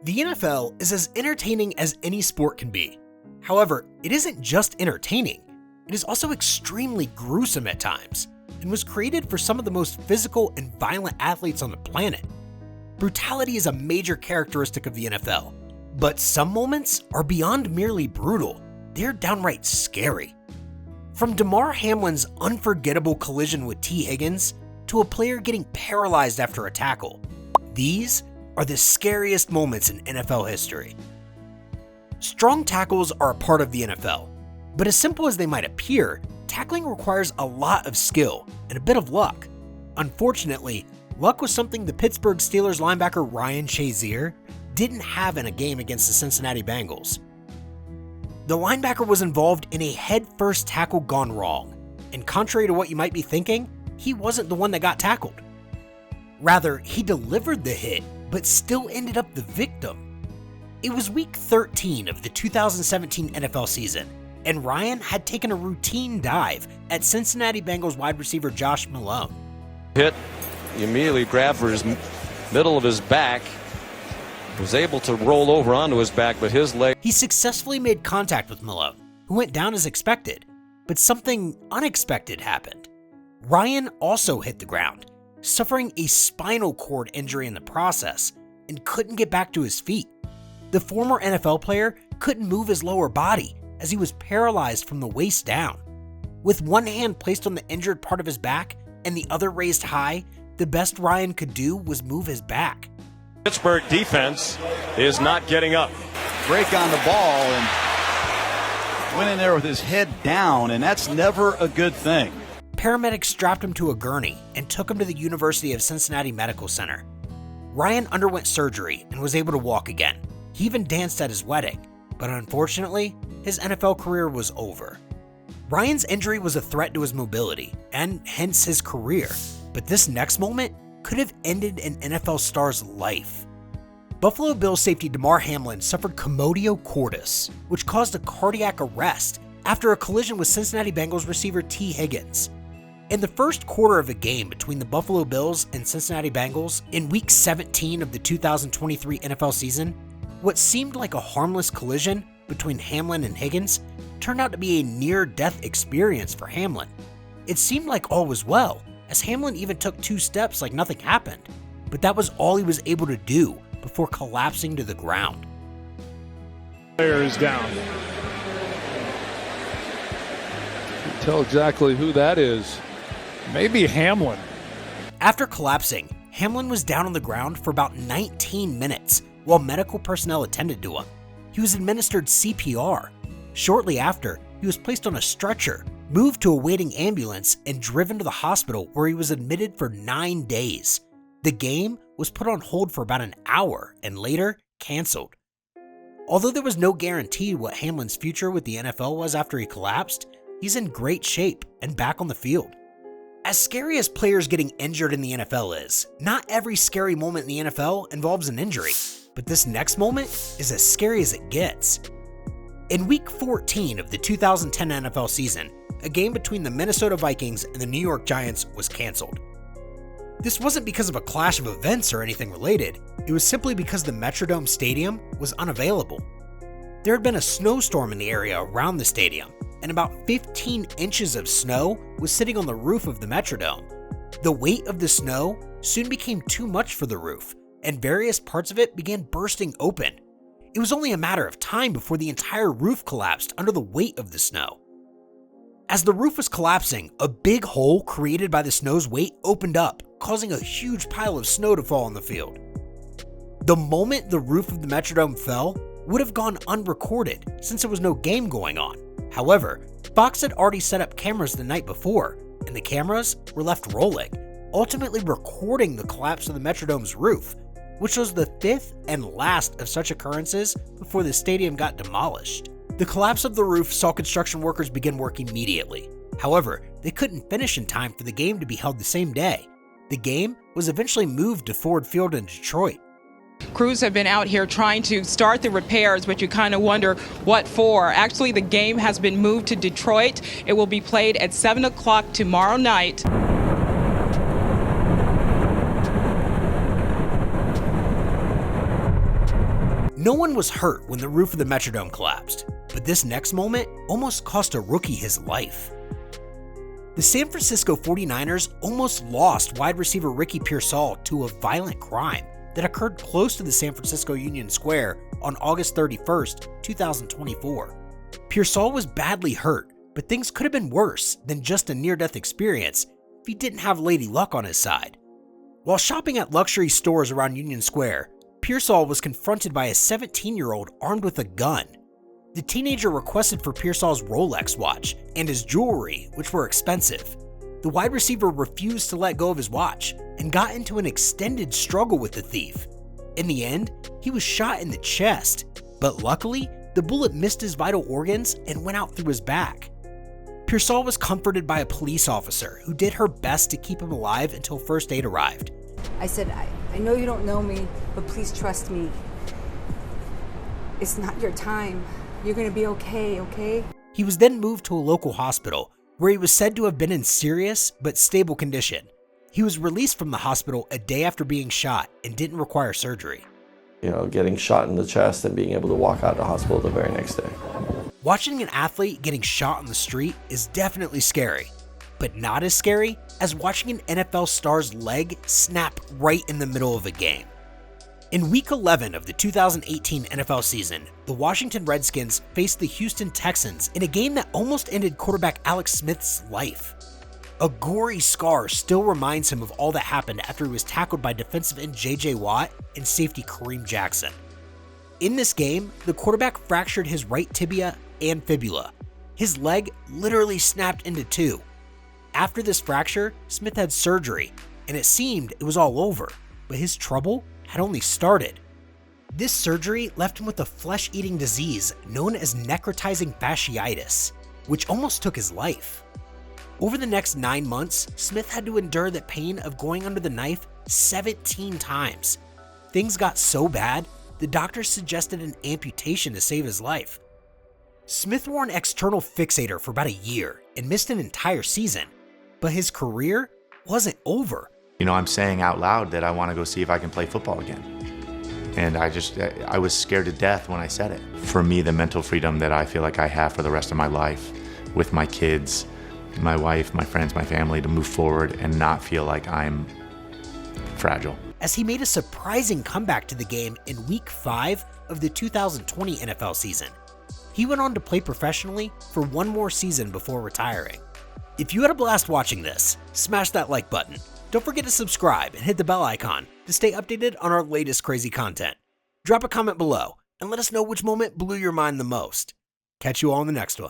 The NFL is as entertaining as any sport can be. However, it isn't just entertaining, it is also extremely gruesome at times, and was created for some of the most physical and violent athletes on the planet. Brutality is a major characteristic of the NFL, but some moments are beyond merely brutal, they're downright scary. From Damar Hamlin's unforgettable collision with T. Higgins to a player getting paralyzed after a tackle, these are the scariest moments in NFL history. Strong tackles are a part of the NFL, but as simple as they might appear, tackling requires a lot of skill and a bit of luck. Unfortunately, luck was something the Pittsburgh Steelers linebacker Ryan Shazier didn't have in a game against the Cincinnati Bengals. The linebacker was involved in a head-first tackle gone wrong, and contrary to what you might be thinking, he wasn't the one that got tackled. Rather, he delivered the hit, but still ended up the victim. It was week 13 of the 2017 NFL season, and Ryan had taken a routine dive at Cincinnati Bengals wide receiver Josh Malone. Hit, he immediately grabbed for his middle of his back, was able to roll over onto his back, but his leg... He successfully made contact with Malone, who went down as expected, but something unexpected happened. Ryan also hit the ground, suffering a spinal cord injury in the process, and couldn't get back to his feet. The former NFL player couldn't move his lower body as he was paralyzed from the waist down. With one hand placed on the injured part of his back and the other raised high, the best Ryan could do was move his back. Pittsburgh defense is not getting up. Break on the ball and went in there with his head down, and that's never a good thing. Paramedics strapped him to a gurney and took him to the University of Cincinnati Medical Center. Ryan underwent surgery and was able to walk again. He even danced at his wedding, but unfortunately, his NFL career was over. Ryan's injury was a threat to his mobility, and hence his career, but this next moment could have ended an NFL star's life. Buffalo Bills safety Damar Hamlin suffered Commotio Cordis, which caused a cardiac arrest after a collision with Cincinnati Bengals receiver T. Higgins. In the first quarter of a game between the Buffalo Bills and Cincinnati Bengals in Week 17 of the 2023 NFL season, what seemed like a harmless collision between Hamlin and Higgins turned out to be a near-death experience for Hamlin. It seemed like all was well, as Hamlin even took 2 steps like nothing happened, but that was all he was able to do before collapsing to the ground. Player is down. Tell exactly who that is. Maybe Hamlin. After collapsing, Hamlin was down on the ground for about 19 minutes while medical personnel attended to him. He was administered CPR. Shortly after, he was placed on a stretcher, moved to a waiting ambulance, and driven to the hospital where he was admitted for 9 days. The game was put on hold for about an hour and later canceled. Although there was no guarantee what Hamlin's future with the NFL was after he collapsed, he's in great shape and back on the field. As scary as players getting injured in the NFL is, not every scary moment in the NFL involves an injury, but this next moment is as scary as it gets. In Week 14 of the 2010 NFL season, a game between the Minnesota Vikings and the New York Giants was canceled. This wasn't because of a clash of events or anything related, it was simply because the Metrodome Stadium was unavailable. There had been a snowstorm in the area around the stadium, and about 15 inches of snow was sitting on the roof of the Metrodome. The weight of the snow soon became too much for the roof, and various parts of it began bursting open. It was only a matter of time before the entire roof collapsed under the weight of the snow. As the roof was collapsing, a big hole created by the snow's weight opened up, causing a huge pile of snow to fall on the field. The moment the roof of the Metrodome fell would have gone unrecorded since there was no game going on. However, Fox had already set up cameras the night before, and the cameras were left rolling, ultimately recording the collapse of the Metrodome's roof, which was the 5th and last of such occurrences before the stadium got demolished. The collapse of the roof saw construction workers begin work immediately. However, they couldn't finish in time for the game to be held the same day. The game was eventually moved to Ford Field in Detroit. Crews have been out here trying to start the repairs, but you kind of wonder what for. Actually, the game has been moved to Detroit. It will be played at 7 o'clock tomorrow night. No one was hurt when the roof of the Metrodome collapsed, but this next moment almost cost a rookie his life. The San Francisco 49ers almost lost wide receiver Ricky Pearsall to a violent crime that occurred close to the San Francisco Union Square on August 31st, 2024. Pearsall was badly hurt, but things could have been worse than just a near-death experience if he didn't have Lady Luck on his side. While shopping at luxury stores around Union Square, Pearsall was confronted by a 17-year-old armed with a gun. The teenager requested for Pearsall's Rolex watch and his jewelry, which were expensive. The wide receiver refused to let go of his watch and got into an extended struggle with the thief. In the end, he was shot in the chest, but luckily, the bullet missed his vital organs and went out through his back. Pearsall was comforted by a police officer who did her best to keep him alive until first aid arrived. I said, I know you don't know me, but please trust me. It's not your time. You're gonna be okay, okay? He was then moved to a local hospital where he was said to have been in serious but stable condition. He was released from the hospital a day after being shot and didn't require surgery. Getting shot in the chest and being able to walk out of the hospital the very next day. Watching an athlete getting shot on the street is definitely scary, but not as scary as watching an NFL star's leg snap right in the middle of a game. In Week 11 of the 2018 NFL season, the Washington Redskins faced the Houston Texans in a game that almost ended quarterback Alex Smith's life. A gory scar still reminds him of all that happened after he was tackled by defensive end J.J. Watt and safety Kareem Jackson. In this game, the quarterback fractured his right tibia and fibula. His leg literally snapped into two. After this fracture, Smith had surgery, and it seemed it was all over, but his trouble had only started. This surgery left him with a flesh-eating disease known as necrotizing fasciitis, which almost took his life. Over the next 9 months, Smith had to endure the pain of going under the knife 17 times. Things got so bad, the doctors suggested an amputation to save his life. Smith wore an external fixator for about a year and missed an entire season, but his career wasn't over. I'm saying out loud that I want to go see if I can play football again. And I was scared to death when I said it. For me, the mental freedom that I feel like I have for the rest of my life with my kids, my wife, my friends, my family, to move forward and not feel like I'm fragile. As he made a surprising comeback to the game in Week 5 of the 2020 NFL season. He went on to play professionally for one more season before retiring. If you had a blast watching this, smash that like button. Don't forget to subscribe and hit the bell icon to stay updated on our latest crazy content. Drop a comment below and let us know which moment blew your mind the most. Catch you all in the next one.